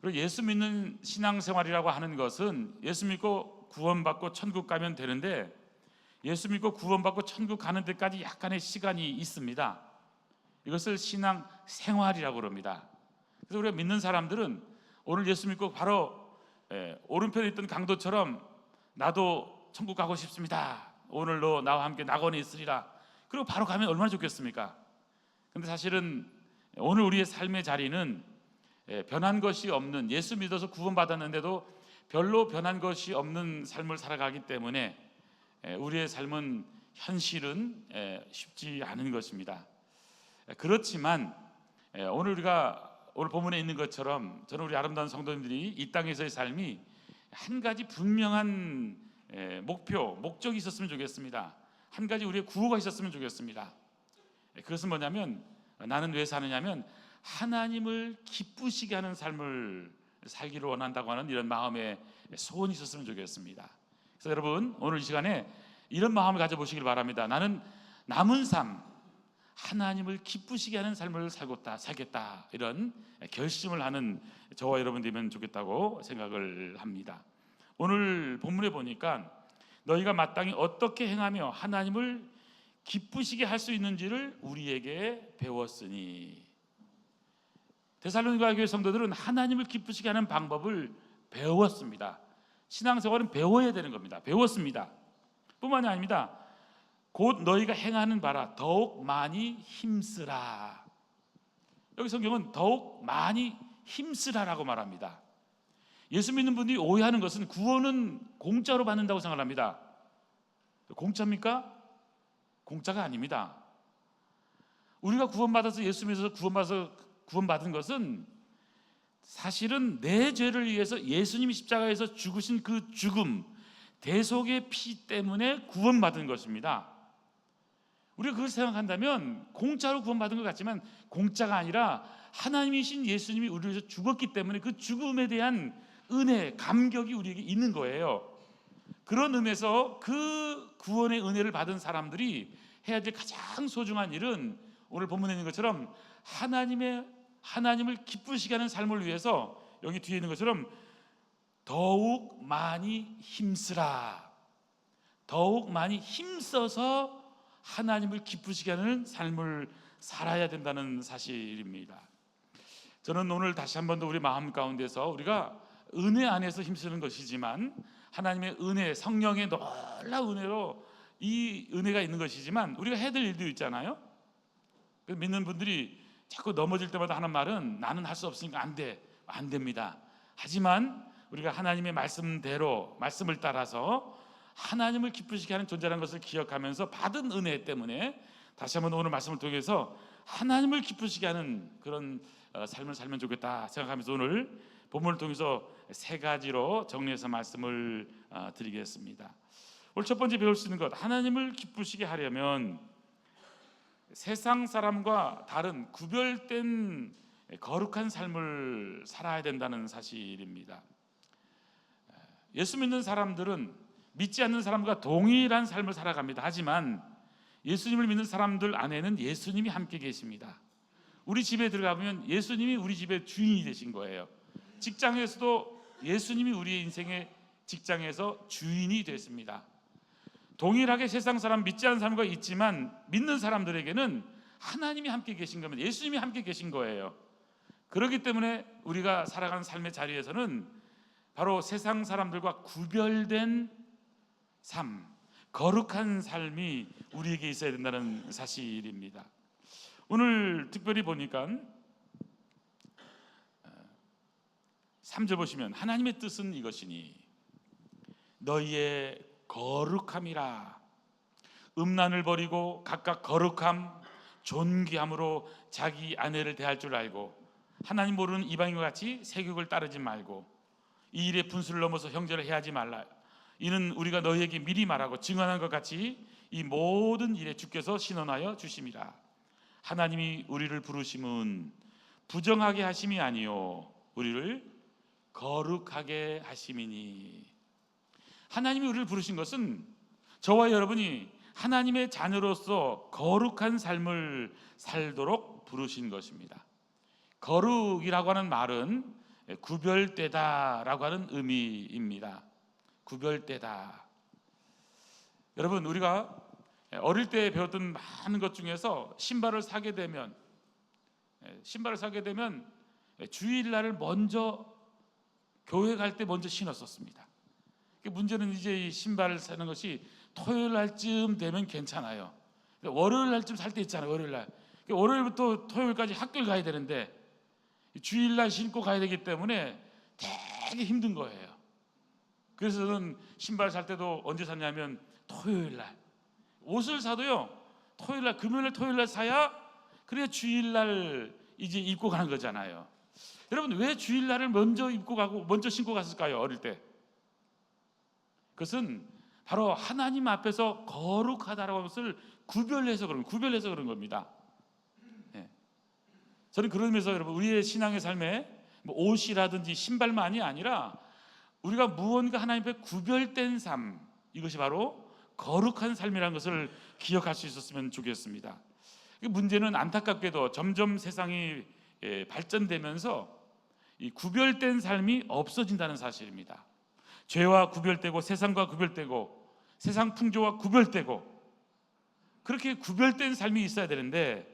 그리고 예수 믿는 신앙생활이라고 하는 것은 예수 믿고 구원받고 천국 가면 되는데, 예수 믿고 구원받고 천국 가는 데까지 약간의 시간이 있습니다. 이것을 신앙생활이라고 합니다. 그래서 우리가 믿는 사람들은 오늘 예수 믿고 바로 오른편에 있던 강도처럼 나도 천국 가고 싶습니다, 오늘로 나와 함께 낙원에 있으리라, 그리고 바로 가면 얼마나 좋겠습니까? 근데 사실은 오늘 우리의 삶의 자리는 변한 것이 없는, 예수 믿어서 구원받았는데도 별로 변한 것이 없는 삶을 살아가기 때문에 우리의 삶은 현실은 쉽지 않은 것입니다. 그렇지만 오늘 본문에 있는 것처럼 저는 우리 아름다운 성도님들이 이 땅에서의 삶이 한 가지 분명한 목적이 있었으면 좋겠습니다. 한 가지 우리의 구호가 있었으면 좋겠습니다. 그것은 뭐냐면, 나는 왜 사느냐면 하나님을 기쁘시게 하는 삶을 살기를 원한다고 하는 이런 마음의 소원이 있었으면 좋겠습니다. 그래서 여러분, 오늘 이 시간에 이런 마음을 가져보시길 바랍니다. 나는 남은 삶, 하나님을 기쁘시게 하는 삶을 살겠다, 이런 결심을 하는 저와 여러분들이면 좋겠다고 생각을 합니다. 오늘 본문에 보니까 너희가 마땅히 어떻게 행하며 하나님을 기쁘시게 할 수 있는지를 우리에게 배웠으니, 데살로니가 교회 성도들은 하나님을 기쁘시게 하는 방법을 배웠습니다. 신앙생활은 배워야 되는 겁니다. 배웠습니다. 뿐만이 아닙니다. 곧 너희가 행하는 바라 더욱 많이 힘쓰라. 여기 성경은 더욱 많이 힘쓰라라고 말합니다. 예수 믿는 분들이 오해하는 것은 구원은 공짜로 받는다고 생각합니다. 공짜입니까? 공짜가 아닙니다. 우리가 구원받아서 예수 믿어서 구원받은 것은 사실은 내 죄를 위해서 예수님이 십자가에서 죽으신 그 죽음, 대속의 피 때문에 구원받은 것입니다. 우리가 그걸 생각한다면 공짜로 구원받은 것 같지만 공짜가 아니라 하나님이신 예수님이 우리를 위해서 죽었기 때문에 그 죽음에 대한 은혜, 감격이 우리에게 있는 거예요. 그런 의미에서 그 구원의 은혜를 받은 사람들이 해야 될 가장 소중한 일은 오늘 본문에 있는 것처럼 하나님을 기쁘시게 하는 삶을 위해서 여기 뒤에 있는 것처럼 더욱 많이 힘쓰라, 더욱 많이 힘써서 하나님을 기쁘시게 하는 삶을 살아야 된다는 사실입니다. 저는 오늘 다시 한 번 더 우리 마음 가운데서 우리가 은혜 안에서 힘쓰는 것이지만 하나님의 은혜, 성령의 놀라운 은혜로 이 은혜가 있는 것이지만 우리가 해야 될 일도 있잖아요. 믿는 분들이 자꾸 넘어질 때마다 하는 말은 나는 할 수 없으니까 안 됩니다. 하지만 우리가 하나님의 말씀대로, 말씀을 따라서 하나님을 기쁘시게 하는 존재라는 것을 기억하면서 받은 은혜 때문에 다시 한번 오늘 말씀을 통해서 하나님을 기쁘시게 하는 그런 삶을 살면 좋겠다 생각하면서 오늘 본문을 통해서 세 가지로 정리해서 말씀을 드리겠습니다. 오늘 첫 번째 배울 수 있는 것, 하나님을 기쁘시게 하려면 세상 사람과 다른 구별된 거룩한 삶을 살아야 된다는 사실입니다. 예수 믿는 사람들은 믿지 않는 사람과 동일한 삶을 살아갑니다. 하지만 예수님을 믿는 사람들 안에는 예수님이 함께 계십니다. 우리 집에 들어가면 예수님이 우리 집의 주인이 되신 거예요. 직장에서도 예수님이 우리의 인생의 직장에서 주인이 됐습니다. 동일하게 세상 사람, 믿지 않는 사람과 있지만 믿는 사람들에게는 하나님이 함께 계신 겁니다. 예수님이 함께 계신 거예요. 그렇기 때문에 우리가 살아가는 삶의 자리에서는 바로 세상 사람들과 구별된 삶, 거룩한 삶이 우리에게 있어야 된다는 사실입니다. 오늘 특별히 보니까 3절 보시면 하나님의 뜻은 이것이니 너희의 거룩함이라. 음란을 버리고 각각 거룩함, 존귀함으로 자기 아내를 대할 줄 알고 하나님 모르는 이방인과 같이 세욕을 따르지 말고 이 일에 분수를 넘어서 형제를 해하지 말라. 이는 우리가 너희에게 미리 말하고 증언한 것 같이 이 모든 일에 주께서 신원하여 주심이라. 하나님이 우리를 부르심은 부정하게 하심이 아니요 우리를 거룩하게 하심이니. 하나님이 우리를 부르신 것은 저와 여러분이 하나님의 자녀로서 거룩한 삶을 살도록 부르신 것입니다. 거룩이라고 하는 말은 구별되다라고 하는 의미입니다. 구별되다. 여러분, 우리가 어릴 때 배웠던 많은 것 중에서 신발을 사게 되면 주일날을 먼저 교회 갈 때 먼저 신었었습니다. 문제는 이제 이 신발을 사는 것이 토요일 날쯤 되면 괜찮아요. 월요일 날쯤 살 때 있잖아요. 월요일부터 토요일까지 학교를 가야 되는데 주일날 신고 가야 되기 때문에 되게 힘든 거예요. 그래서 저는 신발 살 때도 언제 샀냐면 토요일날. 옷을 사도요, 토요일날, 금요일날, 토요일날 사야 그래야 주일날 이제 입고 가는 거잖아요. 여러분, 왜 주일날을 먼저 입고 가고 먼저 신고 갔을까요? 어릴 때. 그것은 바로 하나님 앞에서 거룩하다라고 하는 것을 구별해서 그런 겁니다. 저는 그러면서 여러분, 우리의 신앙의 삶에 옷이라든지 신발만이 아니라 우리가 무언가 하나님 앞에 구별된 삶, 이것이 바로 거룩한 삶이라는 것을 기억할 수 있었으면 좋겠습니다. 문제는 안타깝게도 점점 세상이 발전되면서 이 구별된 삶이 없어진다는 사실입니다. 죄와 구별되고 세상과 구별되고 세상 풍조와 구별되고 그렇게 구별된 삶이 있어야 되는데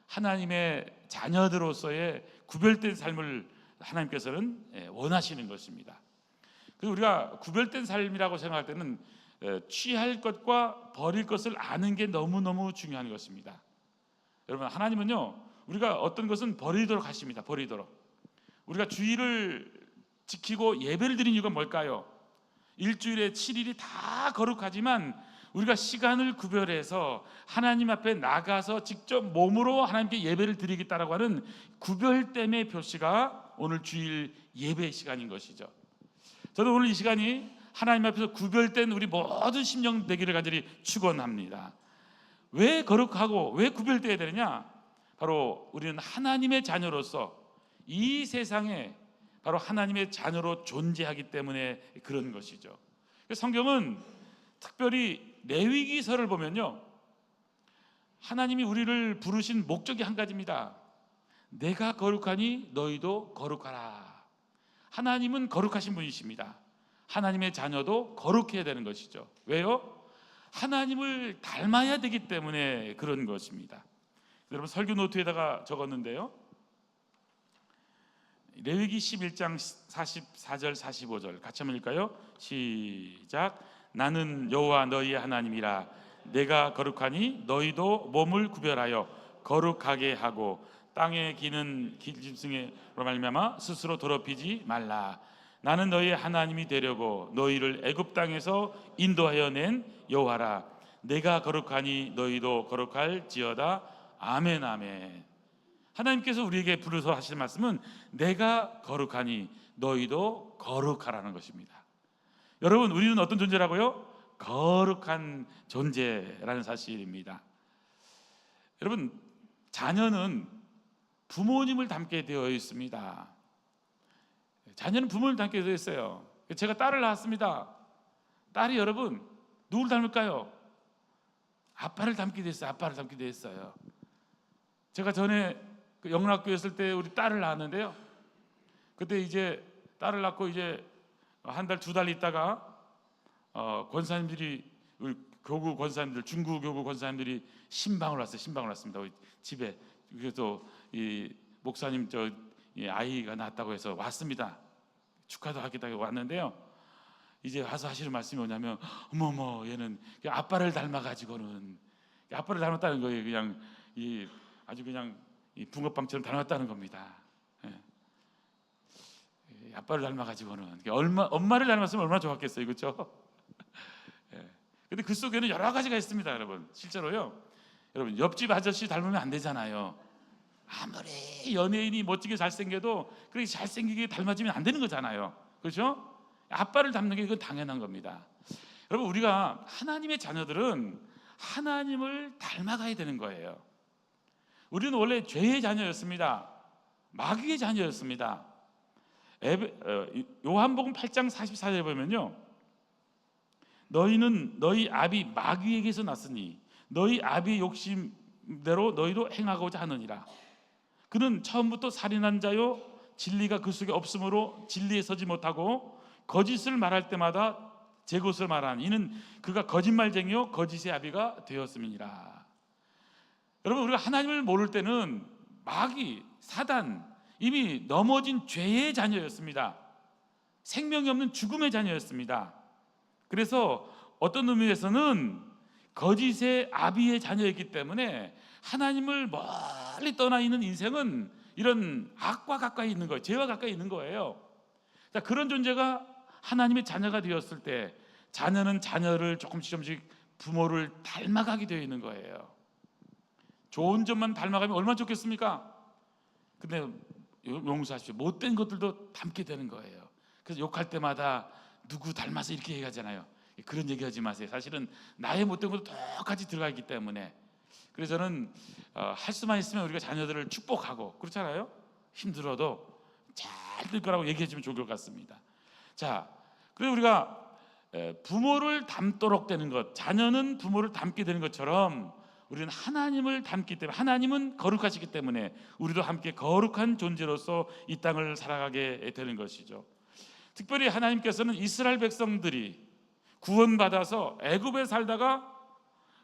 하나님의 자녀들로서의 구별된 삶을 하나님께서는 원하시는 것입니다. 그리고 우리가 구별된 삶이라고 생각할 때는 취할 것과 버릴 것을 아는 게 너무너무 중요한 것입니다. 여러분, 하나님은요, 우리가 어떤 것은 버리도록 하십니다. 버리도록. 우리가 주일을 지키고 예배를 드리는 이유가 뭘까요? 일주일에 7일이 다 거룩하지만 우리가 시간을 구별해서 하나님 앞에 나가서 직접 몸으로 하나님께 예배를 드리겠다라고 하는 구별됨의 표시가 오늘 주일 예배 시간인 것이죠. 저는 오늘 이 시간이 하나님 앞에서 구별된 우리 모든 심령 되기를 간절히 축원합니다. 왜 거룩하고 왜 구별되어야 되느냐? 바로 우리는 하나님의 자녀로서 이 세상에 바로 하나님의 자녀로 존재하기 때문에 그런 것이죠. 성경은 특별히 레위기서를 보면요, 하나님이 우리를 부르신 목적이 한 가지입니다. 내가 거룩하니 너희도 거룩하라. 하나님은 거룩하신 분이십니다. 하나님의 자녀도 거룩해야 되는 것이죠. 왜요? 하나님을 닮아야 되기 때문에 그런 것입니다. 여러분, 설교 노트에다가 적었는데요, 레위기 11장 44절 45절 같이 한번 읽을까요? 시작. 나는 여호와 너희의 하나님이라. 내가 거룩하니 너희도 몸을 구별하여 거룩하게 하고 땅에 기는 짐승으로 말미암아 스스로 더럽히지 말라. 나는 너희의 하나님이 되려고 너희를 애굽 땅에서 인도하여 낸 여호와라. 내가 거룩하니 너희도 거룩할지어다. 아멘, 아멘. 하나님께서 우리에게 부르셔 하실 말씀은 내가 거룩하니 너희도 거룩하라는 것입니다. 여러분, 우리는 어떤 존재라고요? 거룩한 존재라는 사실입니다. 여러분, 자녀는 부모님을 닮게 되어 있습니다. 자녀는 부모를 닮게 되어 있어요. 제가 딸을 낳았습니다. 딸이 여러분 누구를 닮을까요? 아빠를 닮게 됐어요. 아빠를 닮게 됐어요. 제가 전에 영락교회 있을 때 우리 딸을 낳았는데요, 그때 이제 딸을 낳고 이제 한 달, 두 달 있다가 권사님들이, 우리 교구 권사님들, 중구 교구 권사님들이 신방을 왔어요. 신방을 왔습니다. 우리 집에. 그래서 이 목사님 이 아이가 낳았다고 해서 왔습니다. 축하도 하겠다고 왔는데요, 이제 와서 하시는 말씀이 뭐냐면, 어머머, 얘는 아빠를 닮아가지고는, 아빠를 닮았다는 거예요. 그냥 아주 그냥 이 붕어빵처럼 닮았다는 겁니다. 아빠를 닮아가지고는, 엄마를 닮았으면 얼마나 좋았겠어요, 그렇죠? 근데 그 속에는 여러 가지가 있습니다, 여러분. 실제로요, 여러분, 옆집 아저씨 닮으면 안 되잖아요. 아무리 연예인이 멋지게 잘생겨도 그렇게 잘생기게 닮아지면 안 되는 거잖아요, 그렇죠? 아빠를 닮는 게 이건 당연한 겁니다. 여러분, 우리가 하나님의 자녀들은 하나님을 닮아가야 되는 거예요. 우리는 원래 죄의 자녀였습니다. 마귀의 자녀였습니다. 요한복음 8장 44절에 보면요, 너희는 너희 아비 마귀에게서 났으니 너희 아비의 욕심대로 너희도 행하고자 하느니라. 그는 처음부터 살인한 자요 진리가 그 속에 없으므로 진리에 서지 못하고 거짓을 말할 때마다 제 것을 말하는 이는 그가 거짓말쟁이요 거짓의 아비가 되었음이니라. 여러분, 우리가 하나님을 모를 때는 마귀, 사단, 이미 넘어진 죄의 자녀였습니다. 생명이 없는 죽음의 자녀였습니다. 그래서 어떤 의미에서는 거짓의 아비의 자녀였기 때문에 하나님을 멀리 떠나 있는 인생은 이런 악과 가까이 있는 거예요. 죄와 가까이 있는 거예요. 자, 그런 존재가 하나님의 자녀가 되었을 때 자녀는 자녀를 조금씩 부모를 닮아가게 되어 있는 거예요. 좋은 점만 닮아가면 얼마나 좋겠습니까? 근데 용서하십시오, 못된 것들도 닮게 되는 거예요. 그래서 욕할 때마다 누구 닮아서 이렇게 얘기하잖아요. 그런 얘기하지 마세요. 사실은 나의 못된 것도 똑같이 들어가 있기 때문에. 그래서 저는 할 수만 있으면 우리가 자녀들을 축복하고, 그렇잖아요. 힘들어도 잘 될 거라고 얘기해 주면 좋을 것 같습니다. 자, 그래서 우리가 부모를 닮도록 되는 것, 자녀는 부모를 닮게 되는 것처럼 우리는 하나님을 닮기 때문에, 하나님은 거룩하시기 때문에 우리도 함께 거룩한 존재로서 이 땅을 살아가게 되는 것이죠. 특별히 하나님께서는 이스라엘 백성들이 구원받아서 애굽에 살다가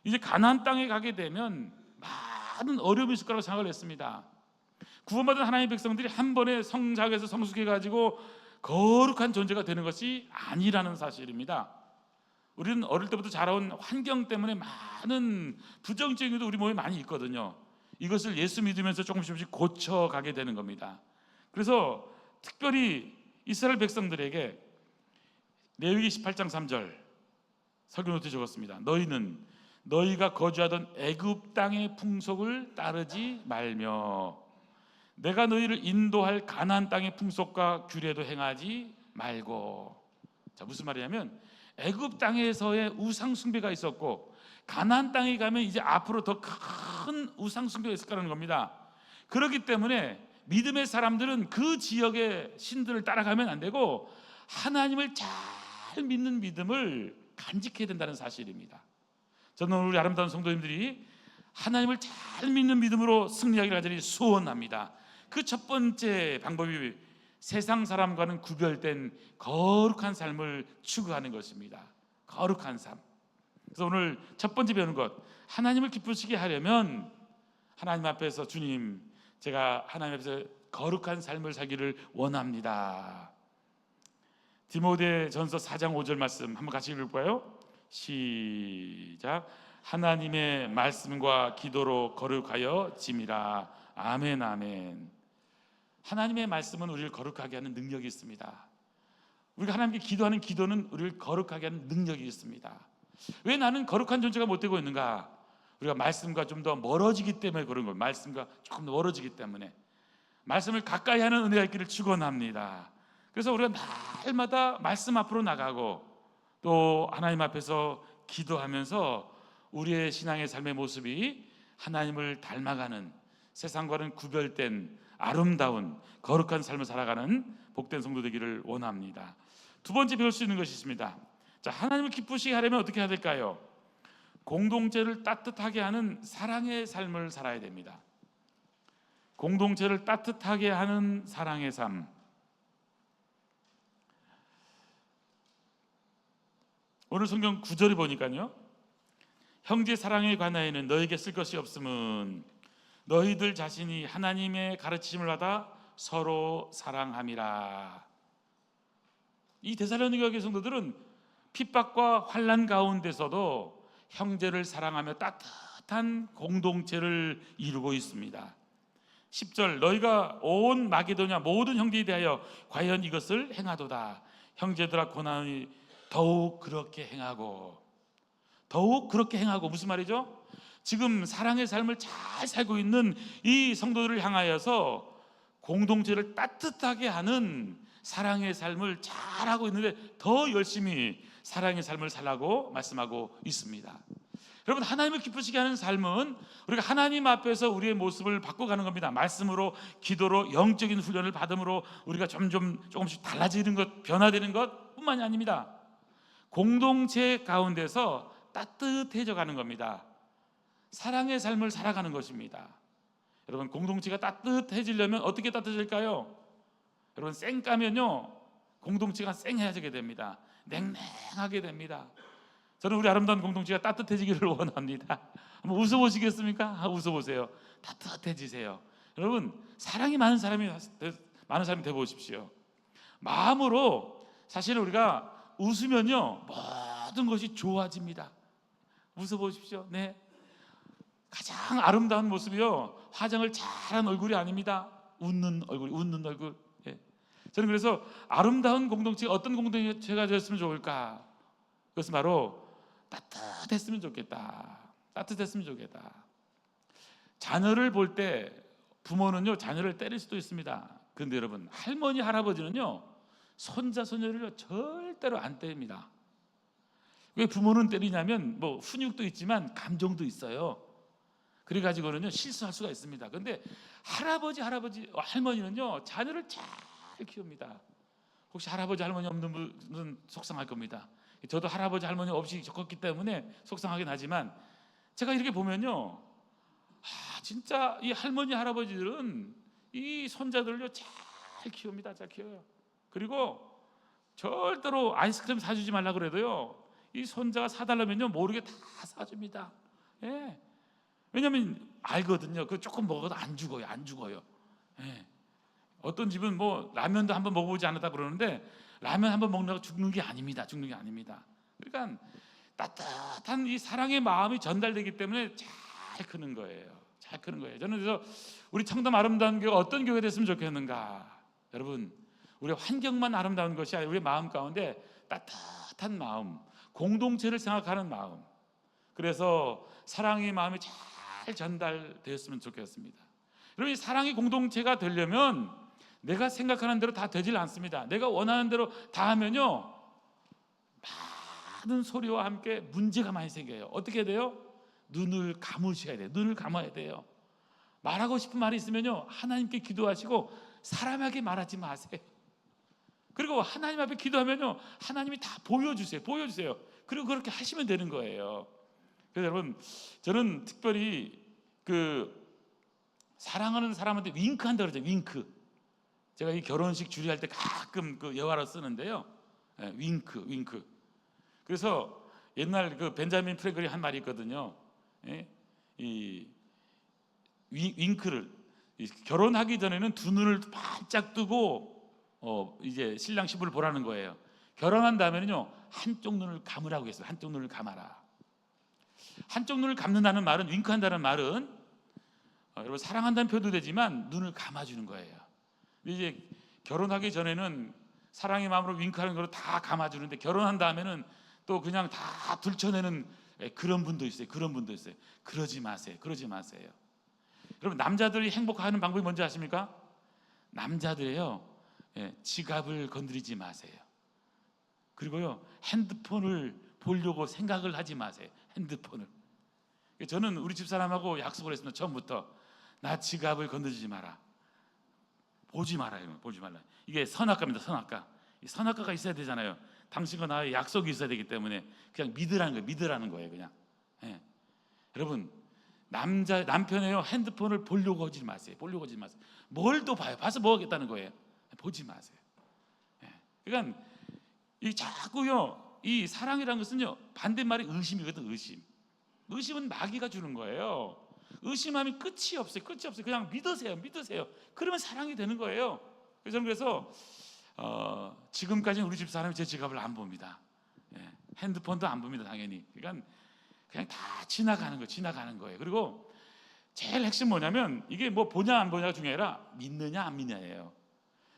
이제 가나안 땅에 가게 되면 많은 어려움이 있을 거라고 생각을 했습니다. 구원받은 하나님의 백성들이 한 번에 성장해서 성숙해가지고 거룩한 존재가 되는 것이 아니라는 사실입니다. 우리는 어릴 때부터 자라온 환경 때문에 많은 부정적인 것도 우리 몸에 많이 있거든요. 이것을 예수 믿으면서 조금씩 고쳐가게 되는 겁니다. 그래서 특별히 이스라엘 백성들에게 레위기 18장 3절 설교노트에 적었습니다. 너희는 너희가 거주하던 애굽 땅의 풍속을 따르지 말며 내가 너희를 인도할 가나안 땅의 풍속과 규례도 행하지 말고. 자, 무슨 말이냐면 애굽 땅에서의 우상 숭배가 있었고 가나안 땅에 가면 이제 앞으로 더 큰 우상 숭배가 있을 거라는 겁니다. 그렇기 때문에 믿음의 사람들은 그 지역의 신들을 따라가면 안 되고 하나님을 잘 믿는 믿음을 간직해야 된다는 사실입니다. 저는 우리 아름다운 성도님들이 하나님을 잘 믿는 믿음으로 승리하기를 간절히 소원합니다. 그 첫 번째 방법이 세상 사람과는 구별된 거룩한 삶을 추구하는 것입니다. 거룩한 삶. 그래서 오늘 첫 번째 배우는 것, 하나님을 기쁘시게 하려면 하나님 앞에서 주님, 제가 하나님 앞에서 거룩한 삶을 살기를 원합니다. 디모데전서 4장 5절 말씀 한번 같이 읽을까요? 시작. 하나님의 말씀과 기도로 거룩하여 짐이라. 아멘, 아멘. 하나님의 말씀은 우리를 거룩하게 하는 능력이 있습니다. 우리가 하나님께 기도하는 기도는 우리를 거룩하게 하는 능력이 있습니다. 왜 나는 거룩한 존재가 못 되고 있는가? 우리가 말씀과 좀 더 멀어지기 때문에 그런 거예요. 말씀과 조금 더 멀어지기 때문에. 말씀을 가까이 하는 은혜가 있기를 축원합니다. 그래서 우리가 날마다 말씀 앞으로 나가고 또 하나님 앞에서 기도하면서 우리의 신앙의 삶의 모습이 하나님을 닮아가는, 세상과는 구별된 아름다운 거룩한 삶을 살아가는 복된 성도 되기를 원합니다. 두 번째 배울 수 있는 것이 있습니다. 자, 하나님을 기쁘시게 하려면 어떻게 해야 될까요? 공동체를 따뜻하게 하는 사랑의 삶을 살아야 됩니다. 공동체를 따뜻하게 하는 사랑의 삶. 오늘 성경 9절을 보니까요, 형제 사랑에 관하여는 너에게 쓸 것이 없음은 너희들 자신이 하나님의 가르침을 받아 서로 사랑함이라. 이 데살로니가 교회 성도들은 핍박과 환난 가운데서도 형제를 사랑하며 따뜻한 공동체를 이루고 있습니다. 10절, 너희가 온 마게도냐 모든 형제에 대하여 과연 이것을 행하도다. 형제들아 고난이 더욱 그렇게 행하고. 무슨 말이죠? 지금 사랑의 삶을 잘 살고 있는 이 성도들을 향하여서 공동체를 따뜻하게 하는 사랑의 삶을 잘하고 있는데 더 열심히 사랑의 삶을 살라고 말씀하고 있습니다. 여러분, 하나님을 기쁘시게 하는 삶은 우리가 하나님 앞에서 우리의 모습을 바꿔가는 겁니다. 말씀으로, 기도로, 영적인 훈련을 받음으로 우리가 조금씩 달라지는 것, 변화되는 것 뿐만이 아닙니다. 공동체 가운데서 따뜻해져 가는 겁니다. 사랑의 삶을 살아가는 것입니다. 여러분, 공동체가 따뜻해지려면 어떻게 따뜻해질까요? 여러분 쌩까면요 공동체가 쌩해지게 됩니다. 냉랭하게 됩니다. 저는 우리 아름다운 공동체가 따뜻해지기를 원합니다. 한번 웃어보시겠습니까? 웃어보세요. 따뜻해지세요. 여러분 사랑이 많은 사람이 되보십시오. 마음으로 사실 우리가 웃으면요 모든 것이 좋아집니다. 웃어보십시오. 네, 가장 아름다운 모습이요 화장을 잘한 얼굴이 아닙니다. 웃는 얼굴. 예. 저는 그래서 아름다운 공동체가 어떤 공동체가 되었으면 좋을까? 그것은 바로 따뜻했으면 좋겠다. 자녀를 볼 때 부모는요 자녀를 때릴 수도 있습니다. 그런데 여러분 할머니 할아버지는요 손자 손녀를 절대로 안 때립니다. 왜 부모는 때리냐면 뭐 훈육도 있지만 감정도 있어요. 그래가지고는요 실수할 수가 있습니다. 그런데 할머니는요 자녀를 잘 키웁니다. 혹시 할아버지 할머니 없는 분은 속상할 겁니다. 저도 할아버지 할머니 없이 컸기 때문에 속상하긴 하지만 제가 이렇게 보면요 진짜 이 할머니 할아버지들은 이 손자들을요 잘 키웁니다. 잘 키워요. 그리고 절대로 아이스크림 사주지 말라 그래도요 이 손자가 사달라면요 모르게 다 사줍니다. 예. 왜냐하면 알거든요. 그 조금 먹어도 안 죽어요. 예. 어떤 집은 뭐 라면도 한번 먹어보지 않았다 그러는데 라면 한번 먹는다고 죽는 게 아닙니다. 그러니까 따뜻한 이 사랑의 마음이 전달되기 때문에 잘 크는 거예요. 저는 그래서 우리 청담 아름다운 교회가 어떤 교회가 됐으면 좋겠는가? 여러분 우리 환경만 아름다운 것이 아니라 우리 마음 가운데 따뜻한 마음, 공동체를 생각하는 마음. 그래서 사랑의 마음이 잘 전달되었으면 좋겠습니다. 여러분 이 사랑의 공동체가 되려면 내가 생각하는 대로 다 되질 않습니다. 내가 원하는 대로 다 하면요 많은 소리와 함께 문제가 많이 생겨요. 어떻게 돼요? 눈을 감아야 돼요. 말하고 싶은 말이 있으면요 하나님께 기도하시고 사람에게 말하지 마세요. 그리고 하나님 앞에 기도하면요 하나님이 다 보여주세요. 그리고 그렇게 하시면 되는 거예요. 그래서 여러분 저는 특별히 그 사랑하는 사람한테 윙크한다 그러죠. 윙크. 제가 이 결혼식 주례할 때 가끔 그 예화로 쓰는데요. 예, 윙크. 그래서 옛날 그 벤자민 프랭클이 한 말이 있거든요. 예? 이 윙크를 결혼하기 전에는 두 눈을 바짝 뜨고 이제 신랑 신부를 보라는 거예요. 결혼한 다음에는요 한쪽 눈을 감으라고 했어요. 한쪽 눈을 감아라. 한쪽 눈을 감는다는 말은 윙크한다는 말은 여러분 사랑한다는 표현도 되지만 눈을 감아주는 거예요. 이제 결혼하기 전에는 사랑의 마음으로 윙크하는 걸로 다 감아주는데 결혼한 다음에는 또 그냥 다 들춰내는 그런 분도 있어요. 그러지 마세요. 여러분 남자들이 행복하는 방법이 뭔지 아십니까? 남자들이요 지갑을 건드리지 마세요. 그리고요 핸드폰을 보려고 생각을 하지 마세요. 핸드폰을. 저는 우리 집사람하고 약속을 했습니다. 처음부터 나 지갑을 건드리지 마라. 보지 말아요. 이게 선악과입니다. 이 선악과가 있어야 되잖아요. 당신과 나의 약속이 있어야 되기 때문에 그냥 믿으라는 거예요. 그냥. 예. 여러분 남편이요 핸드폰을 보려고 하지 마세요. 뭘 또 봐서 뭐 하겠다는 거예요. 보지 마세요. 예. 그러니까 이 자꾸요 이 사랑이라는 것은요 반대말이 의심이거든. 의심은 마귀가 주는 거예요. 의심하면 끝이 없어요. 그냥 믿으세요. 그러면 사랑이 되는 거예요. 그래서 지금까지는 우리 집 사람이 제 지갑을 안 봅니다. 예, 핸드폰도 안 봅니다. 당연히. 그러니까 그냥 다 지나가는 거예요. 그리고 제일 핵심 뭐냐면 이게 뭐 보냐 안 보냐가 중요해라 믿느냐 안 믿느냐예요.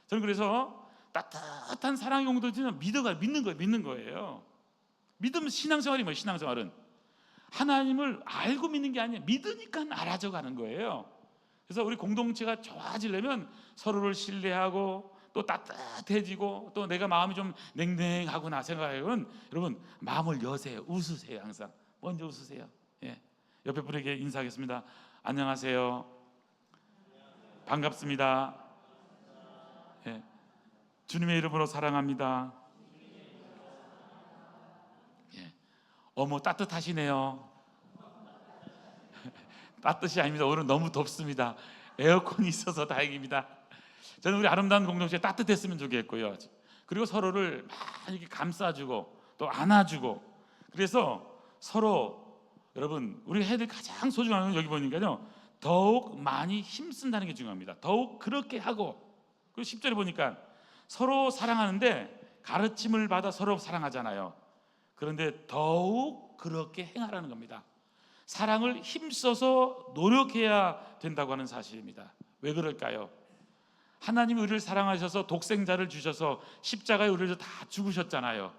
저는 그래서 따뜻한 사랑의 공동체는 믿는 거예요. 믿음 신앙생활이 뭐예요? 신앙생활은 하나님을 알고 믿는 게 아니에요. 믿으니까 알아져 가는 거예요. 그래서 우리 공동체가 좋아지려면 서로를 신뢰하고 또 따뜻해지고 또 내가 마음이 좀 냉랭하구나 생각하면 여러분 마음을 여세요. 웃으세요. 항상 먼저 웃으세요. 예. 옆에 분에게 인사하겠습니다. 안녕하세요. 반갑습니다. 예. 주님의 이름으로 사랑합니다. 예. 어머 따뜻하시네요. 따뜻이 아닙니다. 오늘 너무 덥습니다. 에어컨이 있어서 다행입니다. 저는 우리 아름다운 공동체 따뜻했으면 좋겠고요. 그리고 서로를 막 이렇게 감싸주고 또 안아주고, 그래서 서로, 여러분 우리가 해야 될 가장 소중한 건 여기 보니까요, 더욱 많이 힘쓴다는 게 중요합니다. 더욱 그렇게 하고. 그리고 10절에 보니까 서로 사랑하는데 가르침을 받아 서로 사랑하잖아요. 그런데 더욱 그렇게 행하라는 겁니다. 사랑을 힘써서 노력해야 된다고 하는 사실입니다. 왜 그럴까요? 하나님이 우리를 사랑하셔서 독생자를 주셔서 십자가에 우리를 다 죽으셨잖아요.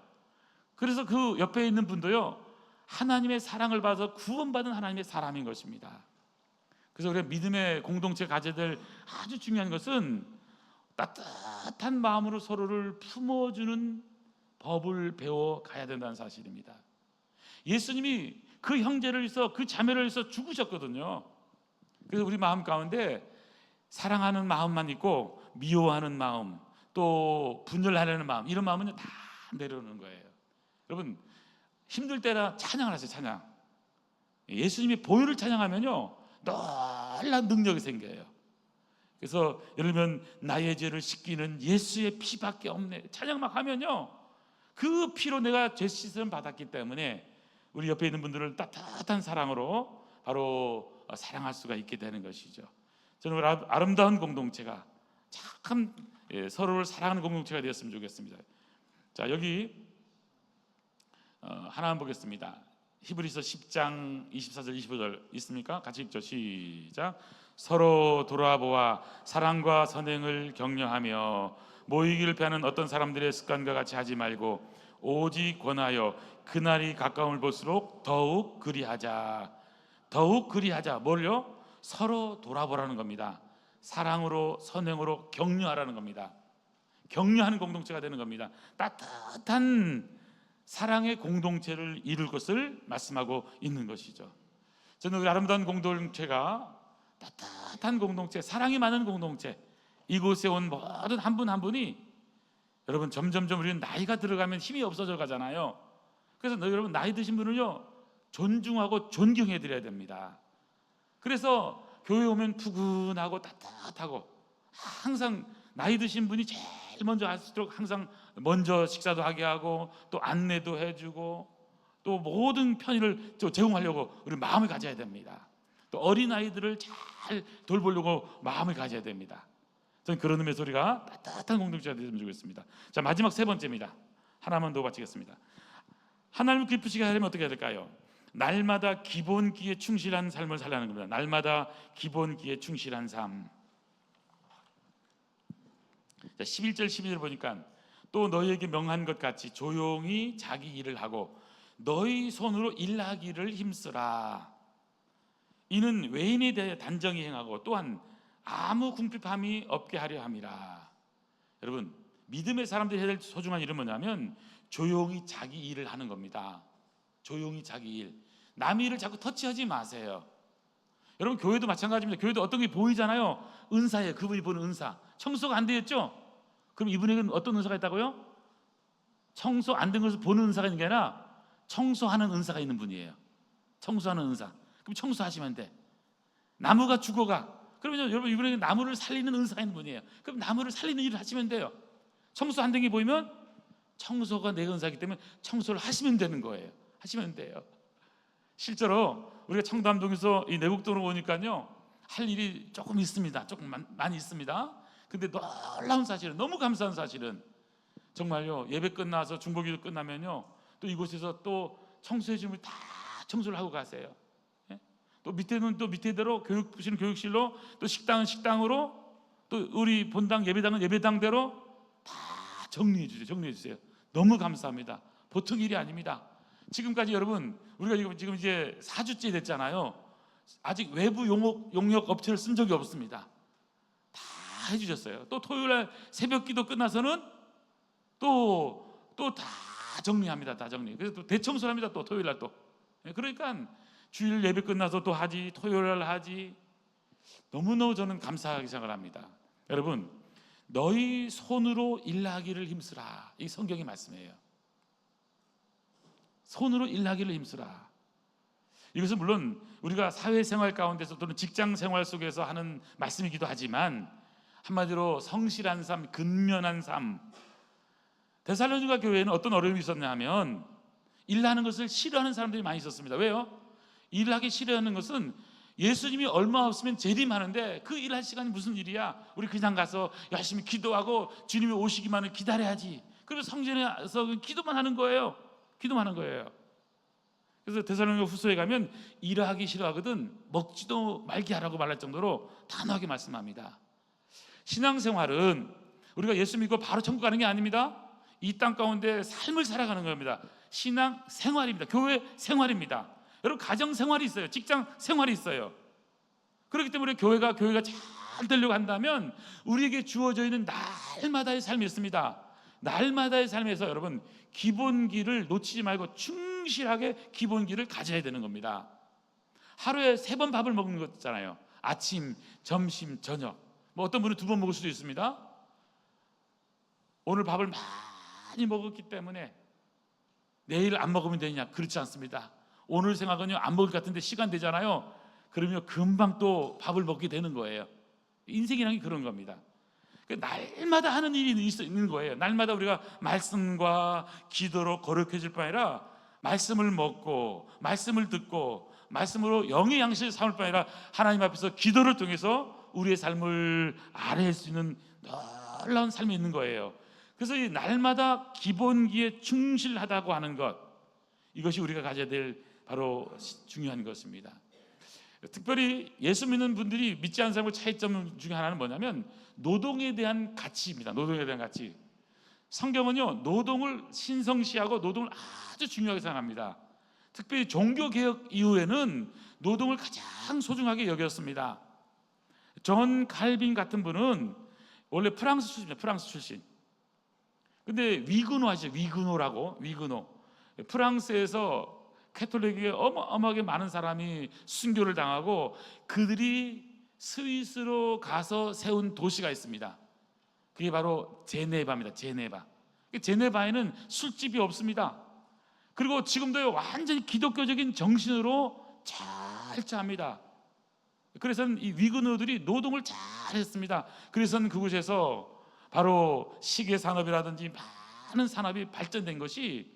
그래서 그 옆에 있는 분도요, 하나님의 사랑을 받아서 구원받은 하나님의 사람인 것입니다. 그래서 우리가 믿음의 공동체 가져야 될 아주 중요한 것은 따뜻한 마음으로 서로를 품어주는 법을 배워 가야 된다는 사실입니다. 예수님이 그 형제를 위해서, 그 자매를 위해서 죽으셨거든요. 그래서 우리 마음 가운데 사랑하는 마음만 있고 미워하는 마음, 또 분열하려는 마음, 이런 마음은 다 내려오는 거예요. 여러분 힘들 때라 찬양을 하세요. 찬양. 예수님이 보혈을 찬양하면요 놀라운 능력이 생겨요. 그래서 예를 들면 나의 죄를 씻기는 예수의 피밖에 없네, 찬양 막 하면요, 그 피로 내가 죄 씻음 받았기 때문에 우리 옆에 있는 분들을 따뜻한 사랑으로 바로 사랑할 수가 있게 되는 것이죠. 저는 우리 아름다운 공동체가 참 서로를 사랑하는 공동체가 되었으면 좋겠습니다. 자, 여기 하나만 보겠습니다. 히브리서 10장 24절 25절 있습니까? 같이 읽죠. 시작. 서로 돌아보아 사랑과 선행을 격려하며 모이기를 피하는 어떤 사람들의 습관과 같이 하지 말고 오직 권하여 그날이 가까움을 볼수록 더욱 그리하자. 더욱 그리하자. 뭘요? 서로 돌아보라는 겁니다. 사랑으로 선행으로 격려하라는 겁니다. 격려하는 공동체가 되는 겁니다. 따뜻한 사랑의 공동체를 이룰 것을 말씀하고 있는 것이죠. 저는 우리 아름다운 공동체가 따뜻한 공동체, 사랑이 많은 공동체, 이곳에 온 모든 한 분 한 분이, 여러분 점점점 우리는 나이가 들어가면 힘이 없어져 가잖아요. 그래서 여러분 나이 드신 분을요 존중하고 존경해 드려야 됩니다. 그래서 교회 오면 푸근하고 따뜻하고, 항상 나이 드신 분이 제일 먼저 할수록 항상 먼저 식사도 하게 하고 또 안내도 해주고 또 모든 편의를 제공하려고 우리 마음을 가져야 됩니다. 또 어린아이들을 잘 돌보려고 마음을 가져야 됩니다. 저는 그런 의미에서 우리가 따뜻한 공동체가 되면 좋겠습니다. 자, 마지막 세 번째입니다. 하나만 더 바치겠습니다. 하나님을 기쁘시게 하려면 어떻게 해야 될까요? 날마다 기본기에 충실한 삶을 살라는 겁니다. 날마다 기본기에 충실한 삶. 자, 11절 12절 보니까 또 너희에게 명한 것 같이 조용히 자기 일을 하고 너희 손으로 일하기를 힘쓰라. 이는 외인에 대해 단정히 행하고 또한 아무 궁핍함이 없게 하려 함이라. 여러분 믿음의 사람들이 해야 될 소중한 일은 뭐냐면 조용히 자기 일을 하는 겁니다. 조용히 자기 일. 남의 일을 자꾸 터치하지 마세요. 여러분 교회도 마찬가지입니다. 교회도 어떤 게 보이잖아요. 은사예요. 그분이 보는 은사. 청소가 안 되었죠? 그럼 이분에게는 어떤 은사가 있다고요? 청소 안 된 것을 보는 은사가 있는 게 아니라 청소하는 은사가 있는 분이에요. 청소하는 은사. 그럼 청소하시면 돼. 나무가 죽어가. 그러면 여러분 이분에게 나무를 살리는 은사가 있는 분이에요. 그럼 나무를 살리는 일을 하시면 돼요. 청소 안 된 게 보이면 청소가 내 은사이기 때문에 청소를 하시면 되는 거예요. 하시면 돼요. 실제로 우리가 청담동에서 이 내곡동으로 오니까요 할 일이 조금 있습니다. 조금 많이 있습니다. 근데 놀라운 사실은, 너무 감사한 사실은, 정말요 예배 끝나서 중보기도 끝나면요 또 이곳에서 또 청소해 주면 다 청소를 하고 가세요. 또 밑에는 또 밑에대로, 교육실은 교육실로, 또 식당은 식당으로, 또 우리 본당 예배당은 예배당대로 다 정리해 주세요. 정리해 주세요. 너무 감사합니다. 보통 일이 아닙니다. 지금까지 여러분 우리가 지금 이제 4주째 됐잖아요. 아직 외부 용역 업체를 쓴 적이 없습니다. 다 해주셨어요. 또 토요일날 새벽기도 끝나서는 또 다 정리합니다. 다 정리. 그래서 또 대청소를 합니다. 또 토요일날 또. 그러니까 주일 예배 끝나서 또 하지, 토요일날 하지. 너무너무 저는 감사하게 생각합니다. 여러분 너희 손으로 일하기를 힘쓰라. 이 성경의 말씀이에요. 손으로 일하기를 힘쓰라. 이것은 물론 우리가 사회생활 가운데서 또는 직장생활 속에서 하는 말씀이기도 하지만 한마디로 성실한 삶, 근면한 삶. 데살로니가 교회에는 어떤 어려움이 있었냐 하면 일하는 것을 싫어하는 사람들이 많이 있었습니다. 왜요? 일하기 싫어하는 것은 예수님이 얼마 없으면 재림하는데 그 일할 시간이 무슨 일이야? 우리 그냥 가서 열심히 기도하고 주님이 오시기만을 기다려야지. 그리고 성전에서 기도만 하는 거예요. 기도만 하는 거예요. 그래서 데살로니가 후서에 가면 일하기 싫어하거든 먹지도 말게 하라고 말할 정도로 단호하게 말씀합니다. 신앙생활은 우리가 예수 믿고 바로 천국 가는 게 아닙니다. 이 땅 가운데 삶을 살아가는 겁니다. 신앙생활입니다. 교회 생활입니다. 여러분 가정 생활이 있어요. 직장 생활이 있어요. 그렇기 때문에 교회가 잘 되려고 한다면 우리에게 주어져 있는 날마다의 삶이 있습니다. 날마다의 삶에서 여러분 기본기를 놓치지 말고 충실하게 기본기를 가져야 되는 겁니다. 하루에 3번 밥을 먹는 것 있잖아요. 아침, 점심, 저녁. 뭐 어떤 분은 2번 먹을 수도 있습니다. 오늘 밥을 많이 먹었기 때문에 내일 안 먹으면 되느냐? 그렇지 않습니다. 오늘 생각은요 안 먹을 것 같은데 시간 되잖아요. 그러면 금방 또 밥을 먹게 되는 거예요. 인생이란 게 그런 겁니다. 날마다 하는 일이 있는 거예요. 날마다 우리가 말씀과 기도로 거룩해질 뿐 아니라 말씀을 먹고 말씀을 듣고 말씀으로 영의 양식을 삼을 뿐 아니라 하나님 앞에서 기도를 통해서 우리의 삶을 아뢰할 수 있는 놀라운 삶이 있는 거예요. 그래서 이 날마다 기본기에 충실하다고 하는 것, 이것이 우리가 가져야 될 바로 중요한 것입니다. 특별히 예수 믿는 분들이 믿지 않는 사람의 차이점 중에 하나는 뭐냐면 노동에 대한 가치입니다. 노동에 대한 가치. 성경은요 노동을 신성시하고 노동을 아주 중요하게 생각합니다. 특별히 종교개혁 이후에는 노동을 가장 소중하게 여겼습니다. 존 칼빈 같은 분은 원래 프랑스 출신입니다. 프랑스 출신. 근데 위그노 아시죠? 위그노라고. 위그노. 프랑스에서 캐톨릭에 어마어마하게 많은 사람이 순교를 당하고 그들이 스위스로 가서 세운 도시가 있습니다. 그게 바로 제네바입니다. 제네바. 제네바에는 술집이 없습니다. 그리고 지금도 완전히 기독교적인 정신으로 철저합니다. 그래서 이 위그노들이 노동을 잘했습니다. 그래서 그곳에서 바로 시계 산업이라든지 많은 산업이 발전된 것이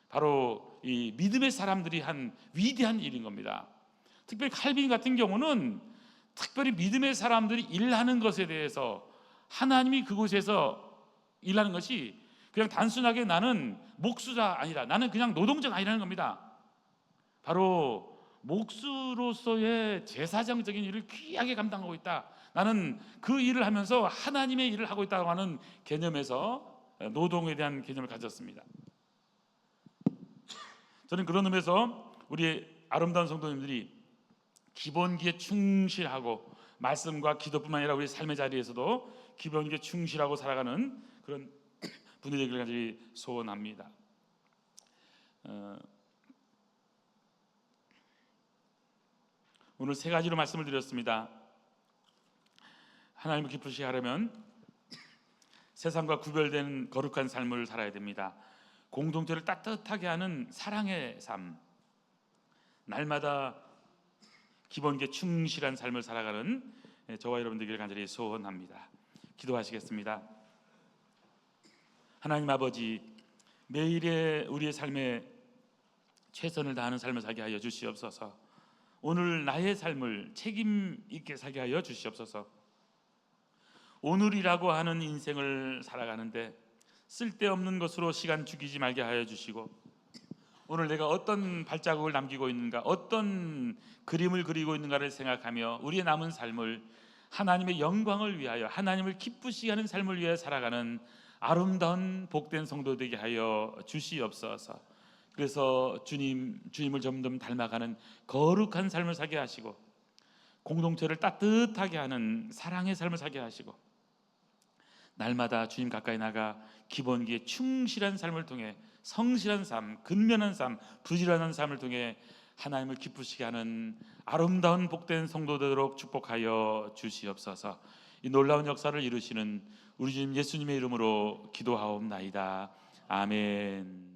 바로 이 믿음의 사람들이 한 위대한 일인 겁니다. 특별히 칼빈 같은 경우는 특별히 믿음의 사람들이 일하는 것에 대해서 하나님이 그곳에서 일하는 것이 그냥 단순하게 나는 목수가 아니라 나는 그냥 노동자가 아니라는 겁니다. 바로 목수로서의 제사장적인 일을 귀하게 감당하고 있다. 나는 그 일을 하면서 하나님의 일을 하고 있다고 하는 개념에서 노동에 대한 개념을 가졌습니다. 저는 그런 의미에서 우리 아름다운 성도님들이 기본기에 충실하고 말씀과 기도뿐만 아니라 우리 삶의 자리에서도 기본기에 충실하고 살아가는 그런 분들이 되기를 소원합니다. 오늘 3가지로 말씀을 드렸습니다. 하나님을 기쁘시게 하려면 세상과 구별된 거룩한 삶을 살아야 됩니다. 공동체를 따뜻하게 하는 사랑의 삶, 날마다 기본기에 충실한 삶을 살아가는 저와 여러분 되기를 간절히 소원합니다. 기도하시겠습니다. 하나님 아버지, 매일의 우리의 삶에 최선을 다하는 삶을 살게 하여 주시옵소서. 오늘 나의 삶을 책임 있게 살게 하여 주시옵소서. 오늘이라고 하는 인생을 살아가는데 쓸데없는 것으로 시간 죽이지 말게 하여 주시고, 오늘 내가 어떤 발자국을 남기고 있는가, 어떤 그림을 그리고 있는가를 생각하며 우리의 남은 삶을 하나님의 영광을 위하여, 하나님을 기쁘시게 하는 삶을 위해 살아가는 아름다운 복된 성도 되게 하여 주시옵소서. 그래서 주님을 점점 닮아가는 거룩한 삶을 살게 하시고, 공동체를 따뜻하게 하는 사랑의 삶을 살게 하시고, 날마다 주님 가까이 나가 기본기에 충실한 삶을 통해 성실한 삶, 근면한 삶, 부지런한 삶을 통해 하나님을 기쁘시게 하는 아름다운 복된 성도 되도록 축복하여 주시옵소서. 이 놀라운 역사를 이루시는 우리 주님 예수님의 이름으로 기도하옵나이다. 아멘.